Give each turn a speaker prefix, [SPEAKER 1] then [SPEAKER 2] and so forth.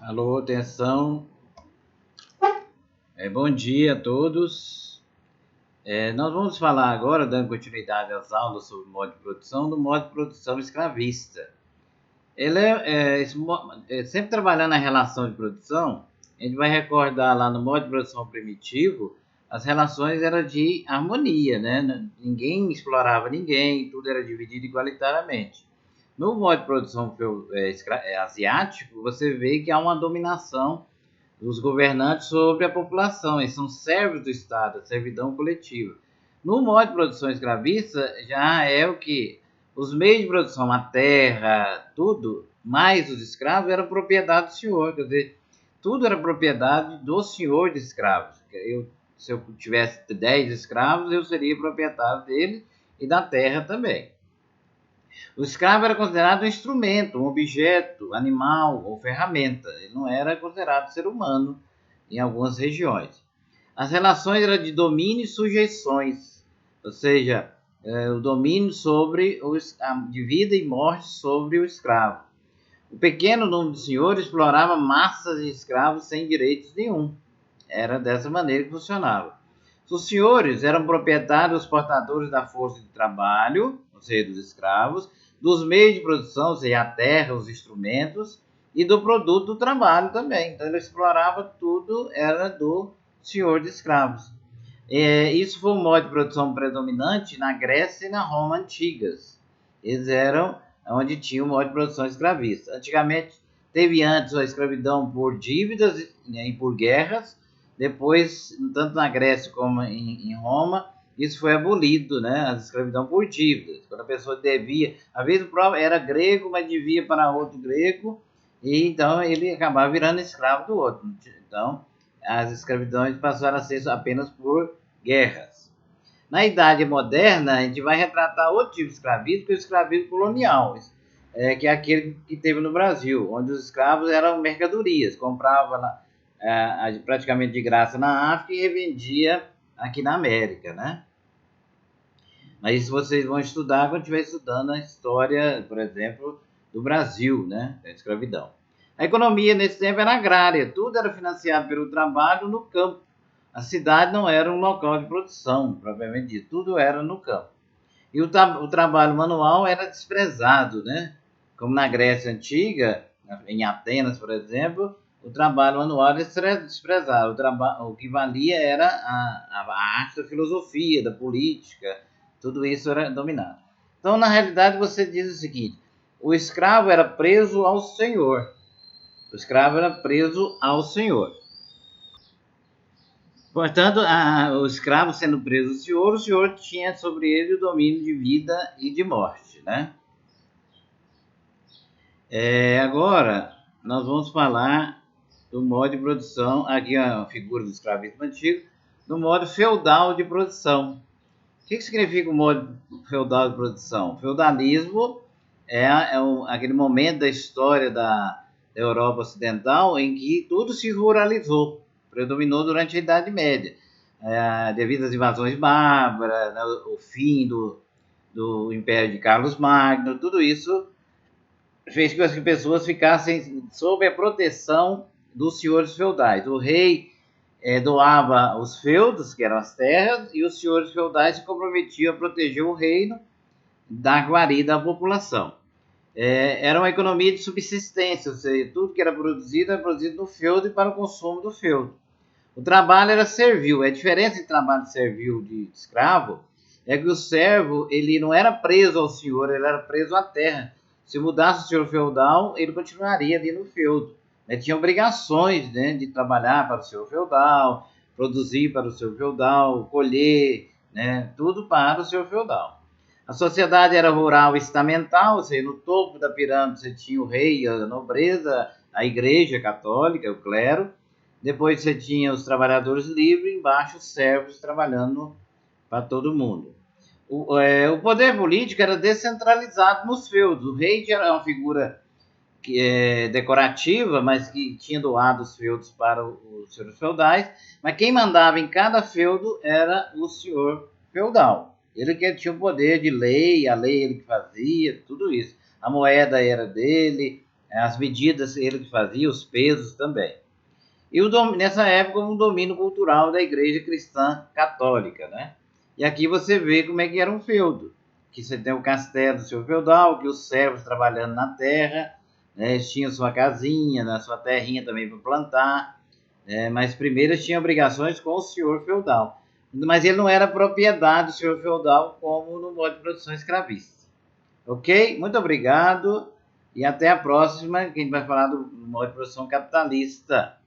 [SPEAKER 1] Alô, atenção. Bom dia a todos. Nós vamos falar agora, dando continuidade às aulas sobre o modo de produção, do modo de produção escravista. Sempre trabalhando na relação de produção, a gente vai recordar lá no modo de produção primitivo, as relações eram de harmonia, né? Ninguém explorava ninguém, tudo era dividido igualitariamente. No modo de produção asiático, você vê que há uma dominação dos governantes sobre a população, eles são servos do Estado, a servidão coletiva. No modo de produção escravista, já é o que? Os meios de produção, a terra, tudo, mais os escravos, era propriedade do senhor, quer dizer, tudo era propriedade do senhor de escravos. Se eu tivesse 10 escravos, eu seria proprietário deles e da terra também. O escravo era considerado um instrumento, um objeto, animal ou ferramenta. Ele não era considerado ser humano em algumas regiões. As relações eram de domínio e sujeições, ou seja, o domínio de vida e morte sobre o escravo. O pequeno número de senhores explorava massas de escravos sem direitos nenhum. Era dessa maneira que funcionava. Os senhores eram proprietários dos portadores da força de trabalho, ou seja, dos escravos, dos meios de produção, ou seja, a terra, os instrumentos, e do produto do trabalho também. Então ele explorava tudo, era do senhor de escravos. Isso foi um modo de produção predominante na Grécia e na Roma antigas. Eles eram onde tinha o modo de produção escravista. Antigamente teve antes a escravidão por dívidas e por guerras. Depois, tanto na Grécia como em Roma, isso foi abolido, né? A escravidão por dívidas. Quando a pessoa devia, às vezes o próprio era grego, mas devia para outro grego, e então ele acabava virando escravo do outro. Então, as escravidões passaram a ser apenas por guerras. Na Idade Moderna, a gente vai retratar outro tipo de escravismo, que é o escravismo colonial, que é aquele que teve no Brasil, onde os escravos eram mercadorias, comprava praticamente de graça na África e revendia aqui na América, né? Mas isso vocês vão estudar quando estiver estudando a história, por exemplo, do Brasil, né? Da escravidão. A economia nesse tempo era agrária, tudo era financiado pelo trabalho no campo. A cidade não era um local de produção, propriamente dito, tudo era no campo. E o trabalho manual era desprezado, né? Como na Grécia Antiga, em Atenas, por exemplo, o trabalho manual era desprezado. O que valia era a arte da filosofia, da política, tudo isso era dominado. Então, na realidade, você diz o seguinte: o escravo era preso ao senhor. O escravo era preso ao senhor. Portanto, o escravo sendo preso ao senhor, o senhor tinha sobre ele o domínio de vida e de morte, né? Agora, nós vamos falar do modo de produção, aqui a figura do escravismo antigo, do modo feudal de produção. O que significa o modo feudal de produção? O feudalismo é aquele momento da história da Europa Ocidental em que tudo se ruralizou, predominou durante a Idade Média, devido às invasões bárbaras, né, o fim do Império de Carlos Magno, tudo isso fez com que as pessoas ficassem sob a proteção dos senhores feudais. O rei doava os feudos, que eram as terras, e os senhores feudais se comprometiam a proteger o reino da guarida da população. Era uma economia de subsistência, ou seja, tudo que era produzido era produzido no feudo e para o consumo do feudo. O trabalho era servil. A diferença entre trabalho servil de escravo é que o servo ele não era preso ao senhor, ele era preso à terra. Se mudasse o senhor feudal, ele continuaria ali no feudo. Tinha obrigações, né, de trabalhar para o senhor feudal, produzir para o senhor feudal, colher, né, tudo para o senhor feudal. A sociedade era rural e estamental, ou seja, no topo da pirâmide você tinha o rei, a nobreza, a igreja católica, o clero. Depois você tinha os trabalhadores livres, embaixo os servos trabalhando para todo mundo. O poder político era descentralizado nos feudos. O rei era uma figura decorativa, mas que tinha doado os feudos para os senhores feudais. Mas quem mandava em cada feudo era o senhor feudal. Ele que tinha o poder de lei, a lei ele que fazia, tudo isso. A moeda era dele, As medidas ele que fazia, os pesos também. E nessa época um domínio cultural da igreja cristã católica, né? E aqui você vê como é que era um feudo, que você tem o castelo do seu feudal, que os servos trabalhando na terra, né, eles tinham sua casinha, na sua terrinha também para plantar, mas primeiro eles tinham obrigações com o senhor feudal. Mas ele não era propriedade do senhor feudal como no modo de produção escravista. Ok? Muito obrigado e até a próxima, que a gente vai falar do modo de produção capitalista.